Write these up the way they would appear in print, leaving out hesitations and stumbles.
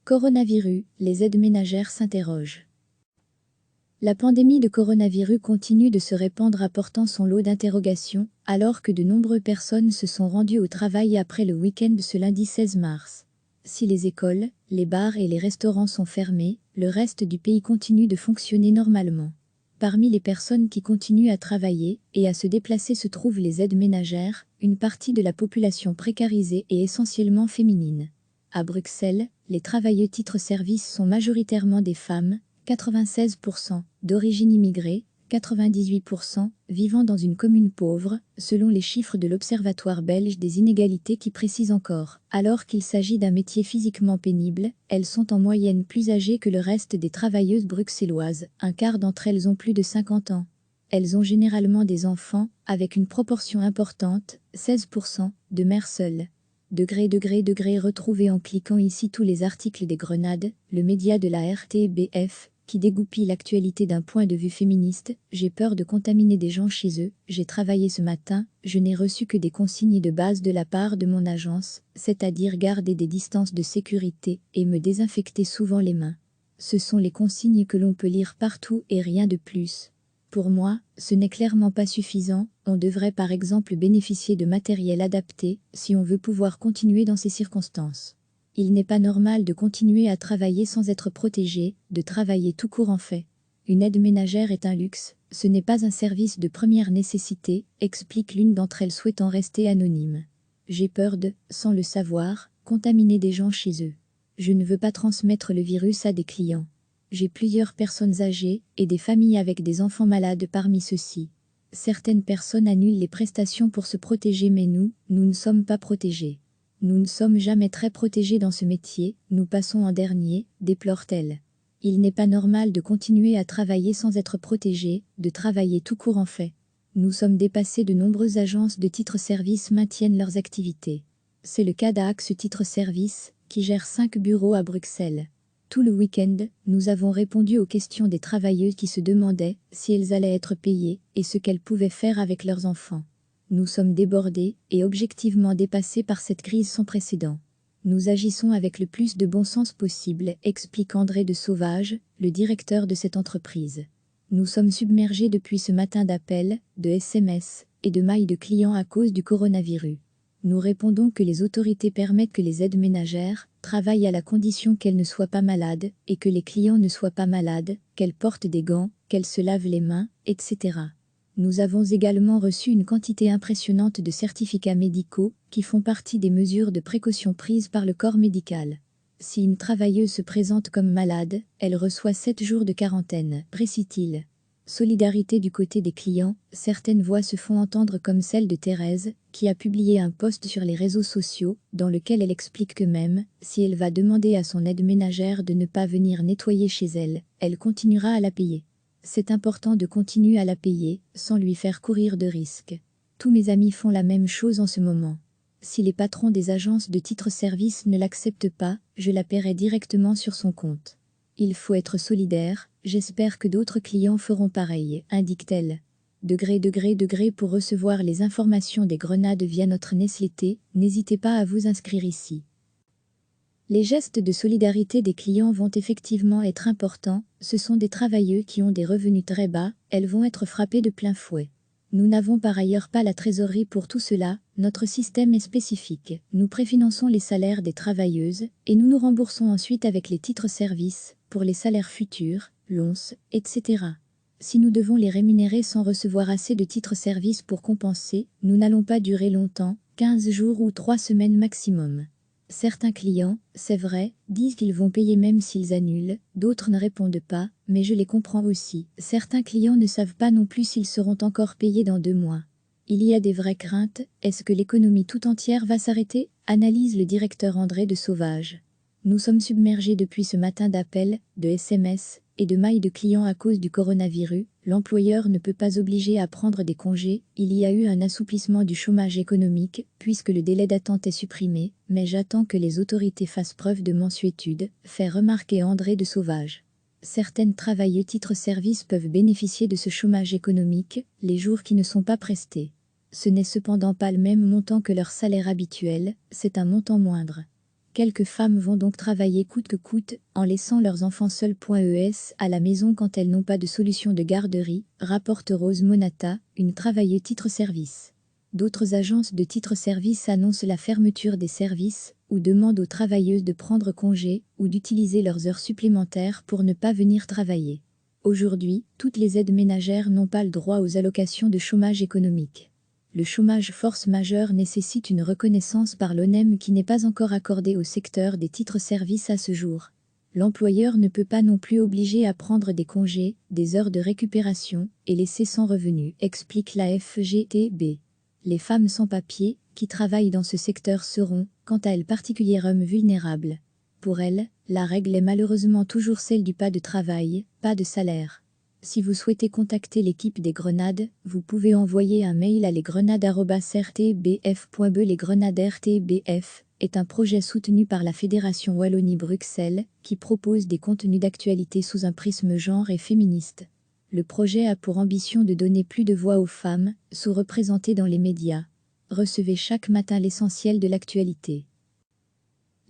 Coronavirus, les aides ménagères s'interrogent. La pandémie de coronavirus continue de se répandre apportant son lot d'interrogations, alors que de nombreuses personnes se sont rendues au travail après le week-end ce lundi 16 mars. Si les écoles, les bars et les restaurants sont fermés, le reste du pays continue de fonctionner normalement. Parmi les personnes qui continuent à travailler et à se déplacer se trouvent les aides ménagères, une partie de la population précarisée et essentiellement féminine. À Bruxelles, les travailleux titres-service sont majoritairement des femmes, 96%, d'origine immigrée, 98%, vivant dans une commune pauvre, selon les chiffres de l'Observatoire belge des inégalités qui précise encore. Alors qu'il s'agit d'un métier physiquement pénible, elles sont en moyenne plus âgées que le reste des travailleuses bruxelloises, un quart d'entre elles ont plus de 50 ans. Elles ont généralement des enfants, avec une proportion importante, 16%, de mères seules. Retrouvez en cliquant ici tous les articles des Grenades, le média de la RTBF, qui dégoupille l'actualité d'un point de vue féministe. J'ai peur de contaminer des gens chez eux, j'ai travaillé ce matin, je n'ai reçu que des consignes de base de la part de mon agence, c'est-à-dire garder des distances de sécurité et me désinfecter souvent les mains. Ce sont les consignes que l'on peut lire partout et rien de plus. Pour moi, ce n'est clairement pas suffisant, on devrait par exemple bénéficier de matériel adapté si on veut pouvoir continuer dans ces circonstances. Il n'est pas normal de continuer à travailler sans être protégé, de travailler tout court en fait. Une aide ménagère est un luxe, ce n'est pas un service de première nécessité, explique l'une d'entre elles souhaitant rester anonyme. J'ai peur de, sans le savoir, contaminer des gens chez eux. Je ne veux pas transmettre le virus à des clients. J'ai plusieurs personnes âgées et des familles avec des enfants malades parmi ceux-ci. Certaines personnes annulent les prestations pour se protéger mais nous ne sommes pas protégés. Nous ne sommes jamais très protégés dans ce métier, nous passons en dernier, déplore-t-elle. Il n'est pas normal de continuer à travailler sans être protégé, de travailler tout court en fait. Nous sommes dépassés, de nombreuses agences de titres-service maintiennent leurs activités. C'est le cas d'Axe Titres-Service, qui gère 5 bureaux à Bruxelles. Tout le week-end, nous avons répondu aux questions des travailleuses qui se demandaient si elles allaient être payées et ce qu'elles pouvaient faire avec leurs enfants. Nous sommes débordés et objectivement dépassés par cette crise sans précédent. Nous agissons avec le plus de bon sens possible, explique André de Sauvage, le directeur de cette entreprise. Nous sommes submergés depuis ce matin d'appels, de SMS et de mails de clients à cause du coronavirus. Nous répondons que les autorités permettent que les aides ménagères travaillent à la condition qu'elles ne soient pas malades et que les clients ne soient pas malades, qu'elles portent des gants, qu'elles se lavent les mains, etc. Nous avons également reçu une quantité impressionnante de certificats médicaux qui font partie des mesures de précaution prises par le corps médical. Si une travailleuse se présente comme malade, elle reçoit 7 jours de quarantaine, précise-t-il. Solidarité du côté des clients, certaines voix se font entendre comme celle de Thérèse, qui a publié un post sur les réseaux sociaux, dans lequel elle explique que même si elle va demander à son aide ménagère de ne pas venir nettoyer chez elle, elle continuera à la payer. C'est important de continuer à la payer, sans lui faire courir de risques. Tous mes amis font la même chose en ce moment. Si les patrons des agences de titres-service ne l'acceptent pas, je la paierai directement sur son compte. Il faut être solidaire, j'espère que d'autres clients feront pareil, indique-t-elle. Pour recevoir les informations des Grenades via notre newsletter, n'hésitez pas à vous inscrire ici. Les gestes de solidarité des clients vont effectivement être importants, ce sont des travailleux qui ont des revenus très bas, elles vont être frappées de plein fouet. Nous n'avons par ailleurs pas la trésorerie pour tout cela, notre système est spécifique. Nous préfinançons les salaires des travailleuses et nous nous remboursons ensuite avec les titres-service pour les salaires futurs, l'ONS, etc. Si nous devons les rémunérer sans recevoir assez de titres-service pour compenser, nous n'allons pas durer longtemps, 15 jours ou 3 semaines maximum. Certains clients, c'est vrai, disent qu'ils vont payer même s'ils annulent, d'autres ne répondent pas, mais je les comprends aussi. Certains clients ne savent pas non plus s'ils seront encore payés dans 2 mois. Il y a des vraies craintes, est-ce que l'économie tout entière va s'arrêter ? Analyse le directeur André de Sauvage. Nous sommes submergés depuis ce matin d'appels, de SMS et de mails de clients à cause du coronavirus. L'employeur ne peut pas obliger à prendre des congés, il y a eu un assouplissement du chômage économique, puisque le délai d'attente est supprimé, mais j'attends que les autorités fassent preuve de mansuétude, fait remarquer André de Sauvage. Certaines travailleuses titres-service peuvent bénéficier de ce chômage économique, les jours qui ne sont pas prestés. Ce n'est cependant pas le même montant que leur salaire habituel, c'est un montant moindre. Quelques femmes vont donc travailler coûte que coûte, en laissant leurs enfants seuls. À la maison quand elles n'ont pas de solution de garderie, rapporte Rose Monata, une travailleuse titre-service. D'autres agences de titre-service annoncent la fermeture des services, ou demandent aux travailleuses de prendre congé, ou d'utiliser leurs heures supplémentaires pour ne pas venir travailler. Aujourd'hui, toutes les aides ménagères n'ont pas le droit aux allocations de chômage économique. Le chômage force majeure nécessite une reconnaissance par l'ONEM qui n'est pas encore accordée au secteur des titres-services à ce jour. L'employeur ne peut pas non plus obliger à prendre des congés, des heures de récupération, et laisser sans revenu, explique la FGTB. Les femmes sans papier, qui travaillent dans ce secteur seront, quant à elles, particulièrement vulnérables. Pour elles, la règle est malheureusement toujours celle du pas de travail, pas de salaire. Si vous souhaitez contacter l'équipe des Grenades, vous pouvez envoyer un mail à lesgrenades@rtbf.be. Les Grenades RTBF est un projet soutenu par la Fédération Wallonie-Bruxelles, qui propose des contenus d'actualité sous un prisme genre et féministe. Le projet a pour ambition de donner plus de voix aux femmes, sous-représentées dans les médias. Recevez chaque matin l'essentiel de l'actualité.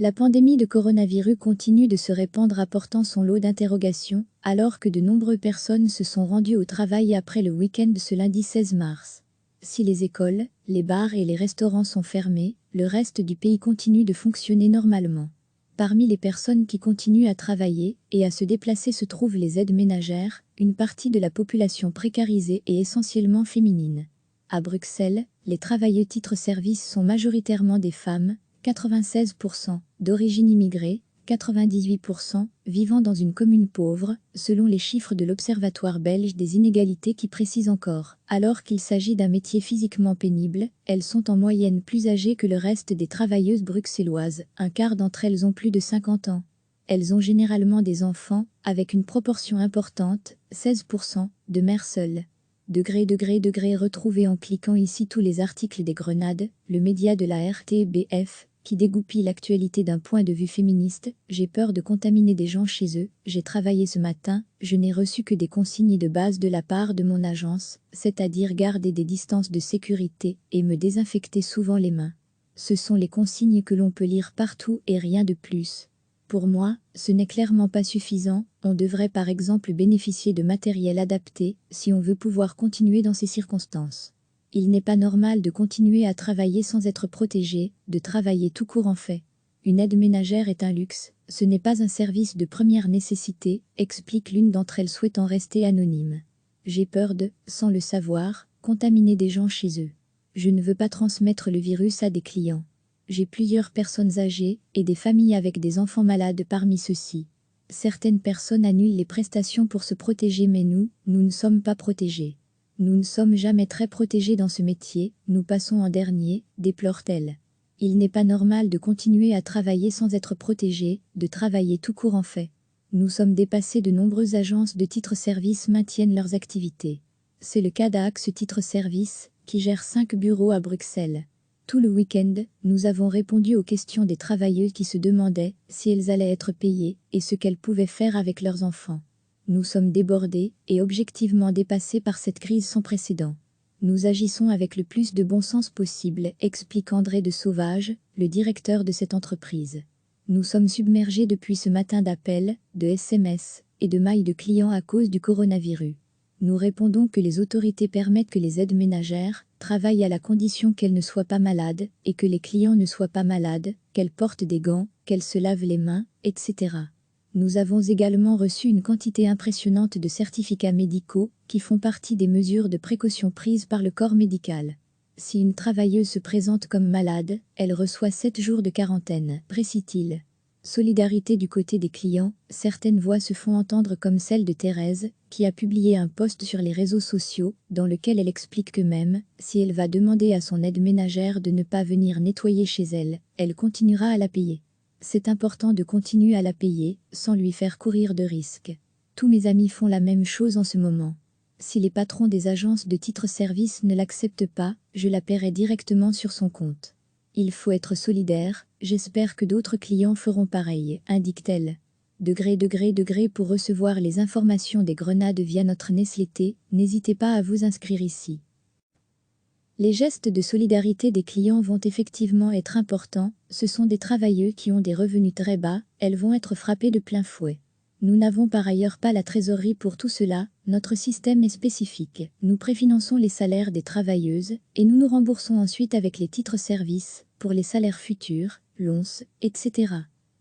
La pandémie de coronavirus continue de se répandre, apportant son lot d'interrogations, alors que de nombreuses personnes se sont rendues au travail après le week-end de ce lundi 16 mars. Si les écoles, les bars et les restaurants sont fermés, le reste du pays continue de fonctionner normalement. Parmi les personnes qui continuent à travailler et à se déplacer se trouvent les aides ménagères, une partie de la population précarisée et essentiellement féminine. À Bruxelles, les travailleux titre-service sont majoritairement des femmes, 96%, d'origine immigrée, 98% vivant dans une commune pauvre, selon les chiffres de l'Observatoire belge des inégalités qui précise encore. Alors qu'il s'agit d'un métier physiquement pénible, elles sont en moyenne plus âgées que le reste des travailleuses bruxelloises, un quart d'entre elles ont plus de 50 ans. Elles ont généralement des enfants, avec une proportion importante, 16%, de mères seules. Retrouvez en cliquant ici tous les articles des Grenades, le média de la RTBF, qui dégoupille l'actualité d'un point de vue féministe. J'ai peur de contaminer des gens chez eux, j'ai travaillé ce matin, je n'ai reçu que des consignes de base de la part de mon agence, c'est-à-dire garder des distances de sécurité et me désinfecter souvent les mains. Ce sont les consignes que l'on peut lire partout et rien de plus. Pour moi, ce n'est clairement pas suffisant, on devrait par exemple bénéficier de matériel adapté si on veut pouvoir continuer dans ces circonstances. Il n'est pas normal de continuer à travailler sans être protégé, de travailler tout court en fait. Une aide ménagère est un luxe, ce n'est pas un service de première nécessité, explique l'une d'entre elles souhaitant rester anonyme. J'ai peur de, sans le savoir, contaminer des gens chez eux. Je ne veux pas transmettre le virus à des clients. J'ai plusieurs personnes âgées et des familles avec des enfants malades parmi ceux-ci. Certaines personnes annulent les prestations pour se protéger, mais nous ne sommes pas protégés. Nous ne sommes jamais très protégés dans ce métier, nous passons en dernier, déplore-t-elle. Il n'est pas normal de continuer à travailler sans être protégé, de travailler tout court en fait. Nous sommes dépassés, de nombreuses agences de titre-service maintiennent leurs activités. C'est le cas d'Axe Titre-Service, qui gère 5 bureaux à Bruxelles. Tout le week-end, nous avons répondu aux questions des travailleuses qui se demandaient si elles allaient être payées et ce qu'elles pouvaient faire avec leurs enfants. Nous sommes débordés et objectivement dépassés par cette crise sans précédent. Nous agissons avec le plus de bon sens possible, explique André de Sauvage, le directeur de cette entreprise. Nous sommes submergés depuis ce matin d'appels, de SMS et de mails de clients à cause du coronavirus. Nous répondons que les autorités permettent que les aides ménagères travaillent à la condition qu'elles ne soient pas malades et que les clients ne soient pas malades, qu'elles portent des gants, qu'elles se lavent les mains, etc. Nous avons également reçu une quantité impressionnante de certificats médicaux qui font partie des mesures de précaution prises par le corps médical. Si une travailleuse se présente comme malade, elle reçoit 7 jours de quarantaine, précise-t-il. Solidarité du côté des clients, certaines voix se font entendre comme celle de Thérèse, qui a publié un post sur les réseaux sociaux dans lequel elle explique que même si elle va demander à son aide ménagère de ne pas venir nettoyer chez elle, elle continuera à la payer. C'est important de continuer à la payer, sans lui faire courir de risques. Tous mes amis font la même chose en ce moment. Si les patrons des agences de titre-service ne l'acceptent pas, je la paierai directement sur son compte. Il faut être solidaire, j'espère que d'autres clients feront pareil, indique-t-elle. Pour recevoir les informations des Grenades via notre newsletter, n'hésitez pas à vous inscrire ici. Les gestes de solidarité des clients vont effectivement être importants, ce sont des travailleux qui ont des revenus très bas, elles vont être frappées de plein fouet. Nous n'avons par ailleurs pas la trésorerie pour tout cela, notre système est spécifique. Nous préfinançons les salaires des travailleuses et nous nous remboursons ensuite avec les titres-services pour les salaires futurs, l'once, etc.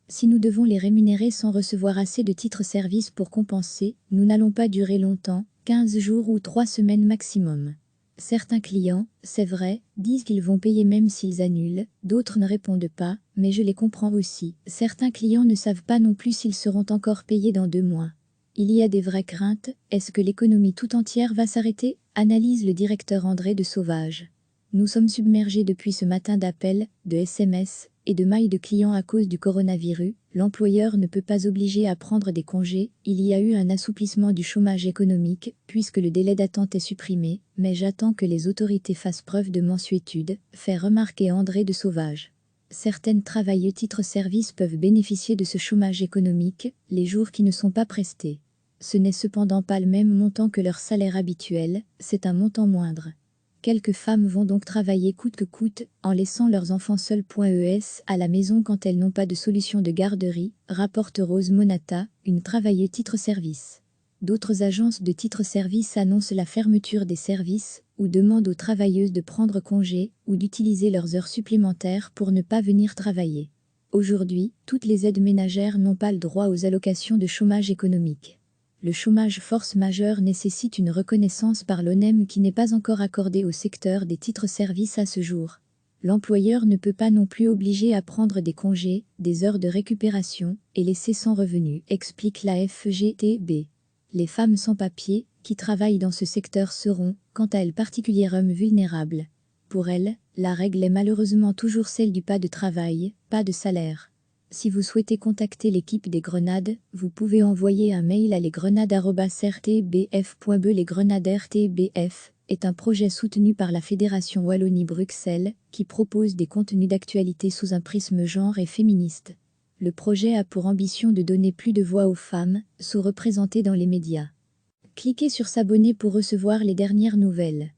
Si nous devons les rémunérer sans recevoir assez de titres-services pour compenser, nous n'allons pas durer longtemps, 15 jours ou 3 semaines maximum. Certains clients, c'est vrai, disent qu'ils vont payer même s'ils annulent, d'autres ne répondent pas, mais je les comprends aussi. Certains clients ne savent pas non plus s'ils seront encore payés dans 2 mois. Il y a des vraies craintes, est-ce que l'économie tout entière va s'arrêter? Analyse le directeur André de Sauvage. Nous sommes submergés depuis ce matin d'appels, de SMS et de mails de clients à cause du coronavirus. L'employeur ne peut pas obliger à prendre des congés, il y a eu un assouplissement du chômage économique, puisque le délai d'attente est supprimé, mais j'attends que les autorités fassent preuve de mansuétude, fait remarquer André de Sauvage. Certaines travailleuses titres-services peuvent bénéficier de ce chômage économique, les jours qui ne sont pas prestés. Ce n'est cependant pas le même montant que leur salaire habituel, c'est un montant moindre. Quelques femmes vont donc travailler coûte que coûte, en laissant leurs enfants seuls. À la maison quand elles n'ont pas de solution de garderie, rapporte Rose Monata, une travailleuse titre-service. D'autres agences de titre-service annoncent la fermeture des services, ou demandent aux travailleuses de prendre congé, ou d'utiliser leurs heures supplémentaires pour ne pas venir travailler. Aujourd'hui, toutes les aides ménagères n'ont pas le droit aux allocations de chômage économique. Le chômage force majeure nécessite une reconnaissance par l'ONEM qui n'est pas encore accordée au secteur des titres-services à ce jour. L'employeur ne peut pas non plus obliger à prendre des congés, des heures de récupération et laisser sans revenu, explique la FGTB. Les femmes sans papier qui travaillent dans ce secteur seront, quant à elles, particulièrement vulnérables. Pour elles, la règle est malheureusement toujours celle du pas de travail, pas de salaire. Si vous souhaitez contacter l'équipe des Grenades, vous pouvez envoyer un mail à lesgrenades@rtbf.be. Les Grenades RTBF est un projet soutenu par la Fédération Wallonie-Bruxelles qui propose des contenus d'actualité sous un prisme genre et féministe. Le projet a pour ambition de donner plus de voix aux femmes, sous-représentées dans les médias. Cliquez sur s'abonner pour recevoir les dernières nouvelles.